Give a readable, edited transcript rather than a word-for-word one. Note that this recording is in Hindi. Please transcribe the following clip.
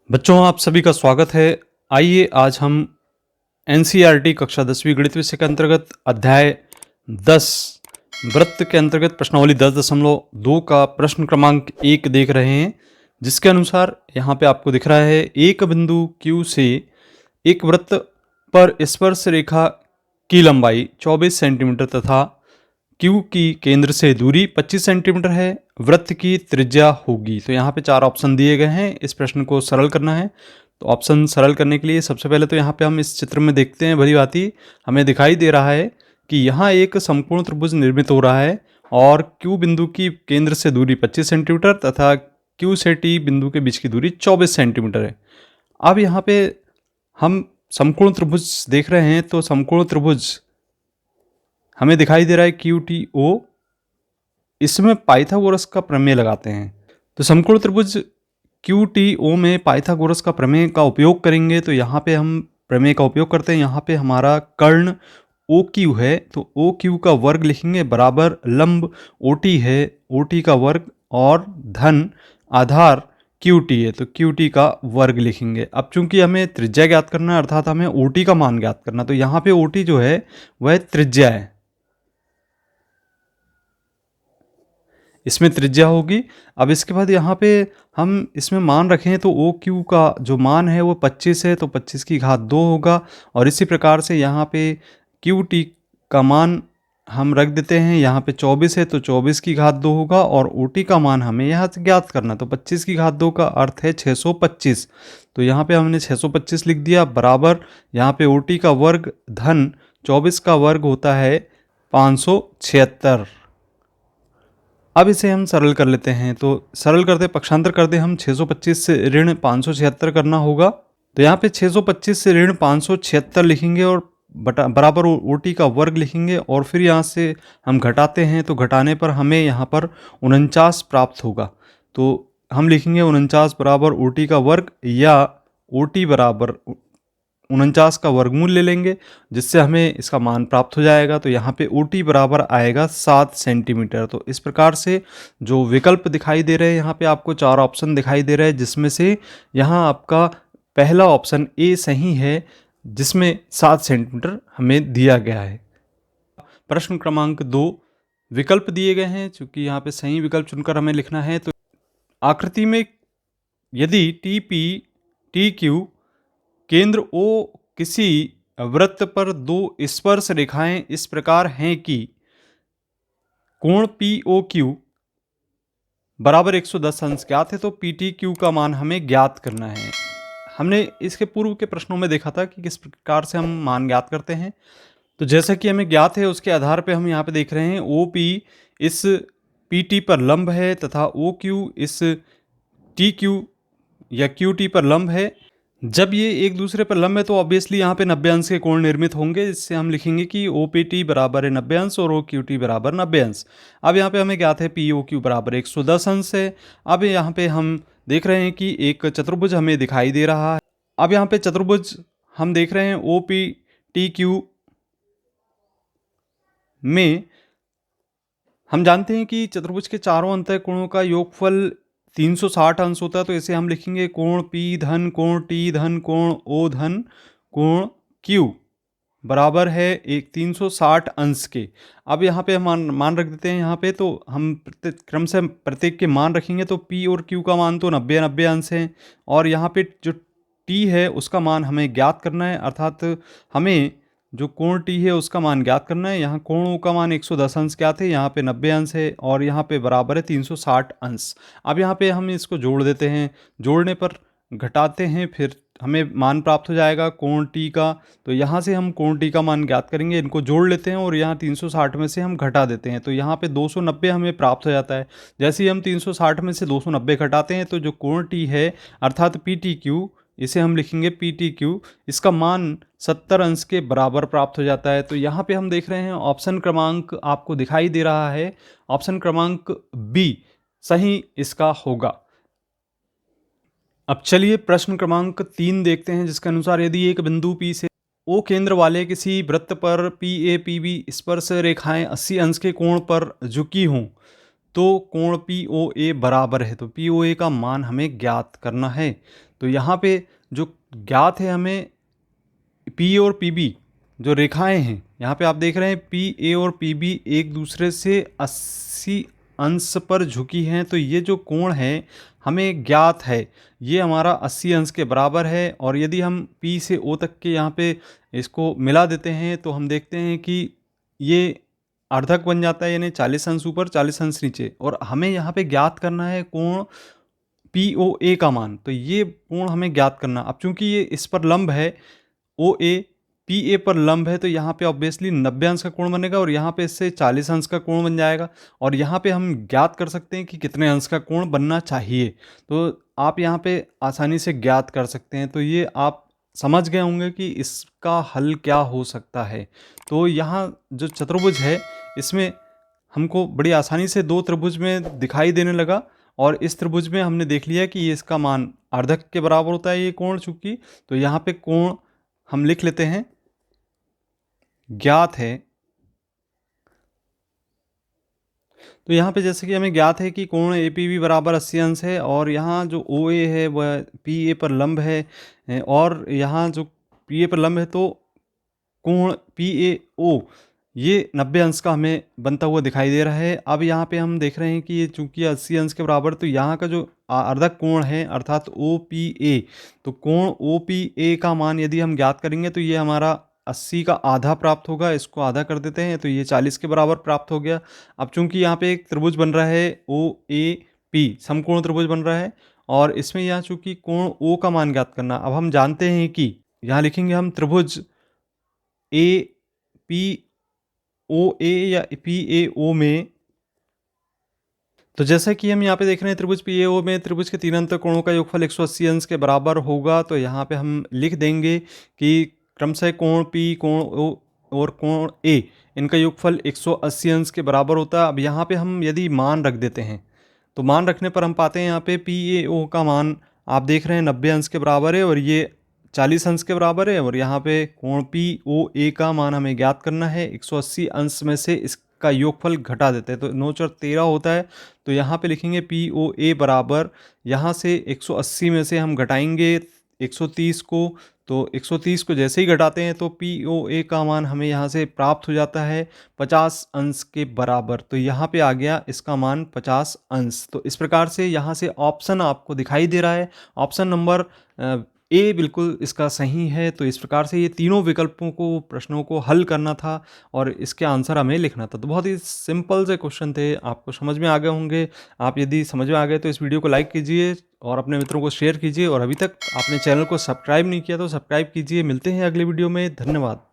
बच्चों, आप सभी का स्वागत है। आइए आज हम एनसीईआरटी कक्षा 10वीं गणित विषय के अंतर्गत अध्याय 10 वृत्त के अंतर्गत प्रश्नावली 10.2 का प्रश्न क्रमांक 1 देख रहे हैं, जिसके अनुसार यहाँ पे आपको दिख रहा है एक बिंदु Q से एक वृत्त पर स्पर्श रेखा की लंबाई 24 सेंटीमीटर तथा Q की केंद्र से दूरी 25 सेंटीमीटर है, वृत्त की त्रिज्या होगी। तो यहाँ पे 4 ऑप्शन दिए गए हैं, इस प्रश्न को सरल करना है। तो ऑप्शन सरल करने के लिए सबसे पहले तो यहाँ पे हम इस चित्र में देखते हैं, भली भांति हमें दिखाई दे रहा है कि यहाँ एक समकोण त्रिभुज निर्मित हो रहा है और Q बिंदु की केंद्र से दूरी 25 सेंटीमीटर तथा Q से T बिंदु के बीच की दूरी 24 सेंटीमीटर है। अब यहाँ पे हम समकोण त्रिभुज देख रहे हैं, तो समकोण त्रिभुज हमें दिखाई दे रहा है QTO। इसमें पाइथागोरस का प्रमेय लगाते हैं। तो समकोण त्रिभुज QTO में पाइथागोरस का प्रमेय का उपयोग करेंगे। तो यहाँ पे हम प्रमेय का उपयोग करते हैं। यहाँ पे हमारा कर्ण OQ है, तो OQ का वर्ग लिखेंगे बराबर लंब OT है, OT का वर्ग और धन आधार QT है, तो QT का वर्ग लिखेंगे। अब चूंकि हमें त्रिज्या ज्ञात करना है, अर्थात हमें OT का मान ज्ञात करना, तो यहाँ पे OT जो है वह त्रिज्या है, इसमें त्रिज्या होगी। अब इसके बाद यहाँ पे हम इसमें मान रखें तो OQ का जो मान है वो 25 है, तो 25 की घात 2 होगा। और इसी प्रकार से यहाँ पे QT का मान हम रख देते हैं, यहाँ पे 24 है तो 24 की घात 2 होगा और OT का मान हमें यहाँ से ज्ञात करना। तो 25 की घात 2 का अर्थ है 625, तो यहाँ पे हमने 625 लिख दिया बराबर यहाँ पे OT का वर्ग धन 24 का वर्ग होता है 576। अब इसे हम सरल कर लेते हैं। तो सरल करते पक्षांतर कर दे हम 625 से ऋण 576 करना होगा। तो यहाँ पे 625 से ऋण 576 लिखेंगे और बराबर OT का वर्ग लिखेंगे और फिर यहाँ से हम घटाते हैं, तो घटाने पर हमें यहाँ पर 49 प्राप्त होगा। तो हम लिखेंगे 49 बराबर OT का वर्ग या OT बराबर 49 का वर्गमूल ले लेंगे, जिससे हमें इसका मान प्राप्त हो जाएगा। तो यहाँ पे OT बराबर आएगा 7 सेंटीमीटर। तो इस प्रकार से जो विकल्प दिखाई दे रहे हैं, यहाँ पे आपको 4 ऑप्शन दिखाई दे रहे हैं, जिसमें से यहाँ आपका पहला ऑप्शन ए सही है, जिसमें 7 सेंटीमीटर हमें दिया गया है। प्रश्न क्रमांक 2 विकल्प दिए गए हैं, चूंकि यहाँ पे सही विकल्प चुनकर हमें लिखना है। तो आकृति में यदि TP TQ केंद्र O किसी वृत्त पर दो स्पर्श रेखाएं इस प्रकार हैं कि कोण POQ बराबर 110 अंश ज्ञात है, तो PTQ का मान हमें ज्ञात करना है। हमने इसके पूर्व के प्रश्नों में देखा था कि किस प्रकार से हम मान ज्ञात करते हैं। तो जैसा कि हमें ज्ञात है उसके आधार पर हम यहाँ पे देख रहे हैं OP इस PT पर लंब है तथा OQ इस TQ या QT पर लंब है। जब ये एक दूसरे पर लंब है तो ऑब्वियसली यहाँ पे 90 अंश के कोण निर्मित होंगे, जिससे हम लिखेंगे कि OPT बराबर है 90 अंश और OQT बराबर 90 अंश। अब यहाँ पे हमें ज्ञात है POQ बराबर 110 अंश है। अब यहाँ पे हम देख रहे हैं कि एक चतुर्भुज हमें दिखाई दे रहा है। अब यहाँ पे चतुर्भुज हम देख रहे हैं OPTQ में हम जानते हैं कि चतुर्भुज के चारों अंतः कोणों का योगफल 360 अंश होता है। तो इसे हम लिखेंगे कोण P धन कोण T धन कोण O धन कोण Q बराबर है 360 अंश के। अब यहाँ पे हम मान रख देते हैं। यहाँ पे तो हम क्रम से प्रत्येक के मान रखेंगे, तो P और Q का मान तो 90 अंश है और यहाँ पे जो T है उसका मान हमें ज्ञात करना है, अर्थात हमें जो कोण T है उसका मान ज्ञात करना है। यहाँ कोण O का मान 110 अंश ज्ञात है, यहाँ पे 90 अंश है और यहाँ पे बराबर है 360 अंश। अब यहाँ पे हम इसको जोड़ देते हैं, जोड़ने पर घटाते हैं, फिर हमें मान प्राप्त हो जाएगा कोण T का। तो यहाँ से हम कोण T का मान ज्ञात करेंगे, इनको जोड़ लेते हैं और यहाँ 360 में से हम घटा देते हैं, तो यहाँ पे 290 हमें प्राप्त हो जाता है। जैसे ही हम 360 में से 290 घटाते हैं तो जो कोण T है अर्थात PTQ, इसे हम लिखेंगे PTQ, इसका मान 70 अंश के बराबर प्राप्त हो जाता है। तो यहाँ पे हम देख रहे हैं ऑप्शन क्रमांक आपको दिखाई दे रहा है, ऑप्शन क्रमांक B सही इसका होगा। अब चलिए प्रश्न क्रमांक 3 देखते हैं, जिसके अनुसार यदि एक बिंदु P से O केंद्र वाले किसी वृत्त पर PAPB स्पर्श रेखाएं 80 अंश के कोण पर झुकी हों तो कोण POA बराबर है। तो POA का मान हमें ज्ञात करना है। तो यहाँ पे जो ज्ञात है हमें पी और पी बी जो रेखाएं हैं, यहाँ पे आप देख रहे हैं पी ए और पी बी एक दूसरे से 80 अंश पर झुकी हैं। तो ये जो कोण है हमें ज्ञात है, ये हमारा 80 अंश के बराबर है। और यदि हम पी से ओ तक के यहाँ पे इसको मिला देते हैं तो हम देखते हैं कि ये अर्धक बन जाता है, यानी 40 अंश ऊपर 40 अंश नीचे। और हमें यहाँ पे ज्ञात करना है कोण पी ओ ए का मान, तो ये कोण हमें ज्ञात करना। अब चूंकि ये इस पर लंब है, ओ ए पी ए पर लंब है, तो यहाँ पे ऑब्वियसली 90 अंश का कोण बनेगा और यहाँ पे इससे 40 अंश का कोण बन जाएगा। और यहाँ पे हम ज्ञात कर सकते हैं कि कितने अंश का कोण बनना चाहिए, तो आप यहाँ पे आसानी से ज्ञात कर सकते हैं। तो ये आप समझ गए होंगे कि इसका हल क्या हो सकता है। तो यहाँ जो चतुर्भुज है इसमें हमको बड़ी आसानी से दो त्रिभुज में दिखाई देने लगा। और इस त्रिभुज में हमने देख लिया कि ये इसका मान अर्धक के बराबर होता है ये कोण चूंकि। तो यहाँ पे कोण हम लिख लेते हैं, ज्ञात है। तो यहाँ पे जैसे कि हमें ज्ञात है कि कोण ए पी बी बराबर 80 अंश है, और यहाँ जो ओ ए है वह पी ए पर लंब है, और यहाँ जो पी ए पर लंब है तो कोण पी ए ओ ये 90 अंश का हमें बनता हुआ दिखाई दे रहा है। अब यहाँ पे हम देख रहे हैं कि ये चूंकि 80 अंश के बराबर, तो यहाँ का जो अर्धक कोण है अर्थात ओ पी ए, तो कोण ओ पी ए का मान यदि हम ज्ञात करेंगे तो ये हमारा 80 का आधा प्राप्त होगा। इसको आधा कर देते हैं तो ये 40 के बराबर प्राप्त हो गया। अब चूंकि यहाँ पे एक त्रिभुज बन रहा है ओ ए पी, समकोण त्रिभुज बन रहा है, और इसमें यहाँ चूंकि कोण ओ का मान ज्ञात करना। अब हम जानते हैं कि यहाँ लिखेंगे हम त्रिभुज ए पी ओ ए या पी ए ओ में, तो जैसा कि हम यहाँ पे देख रहे हैं त्रिभुज पी ए ओ में त्रिभुज के तीन अंतर कोणों का योगफल 180 अंश के बराबर होगा। तो यहाँ पे हम लिख देंगे कि क्रमशः कोण पी, कोण ओ और कोण ए, इनका योगफल 180 अंश के बराबर होता है। अब यहाँ पे हम यदि मान रख देते हैं तो मान रखने पर हम पाते हैं यहाँ पे पी ए ओ का मान आप देख रहे हैं 90 अंश के बराबर है और ये 40 अंश के बराबर है। और यहाँ पे कोण पी ओ ए का मान हमें ज्ञात करना है, 180 अंश में से इसका योगफल घटा देते हैं तो 9 4 13 होता है। तो यहाँ पे लिखेंगे पी ओ ए बराबर, यहाँ से 180 में से हम घटाएंगे 130 को, तो 130 को जैसे ही घटाते हैं तो पी ओ ए का मान हमें यहाँ से प्राप्त हो जाता है 50 अंश के बराबर। तो यहाँ पे आ गया इसका मान 50 अंश। तो इस प्रकार से यहाँ से ऑप्शन आपको दिखाई दे रहा है, ऑप्शन नंबर ए बिल्कुल इसका सही है। तो इस प्रकार से ये तीनों विकल्पों को, प्रश्नों को हल करना था और इसके आंसर हमें लिखना था। तो बहुत ही सिंपल से क्वेश्चन थे, आपको समझ में आ गए होंगे। आप यदि समझ में आ गए तो इस वीडियो को लाइक कीजिए और अपने मित्रों को शेयर कीजिए, और अभी तक आपने चैनल को सब्सक्राइब नहीं किया तो सब्सक्राइब कीजिए। मिलते हैं अगले वीडियो में, धन्यवाद।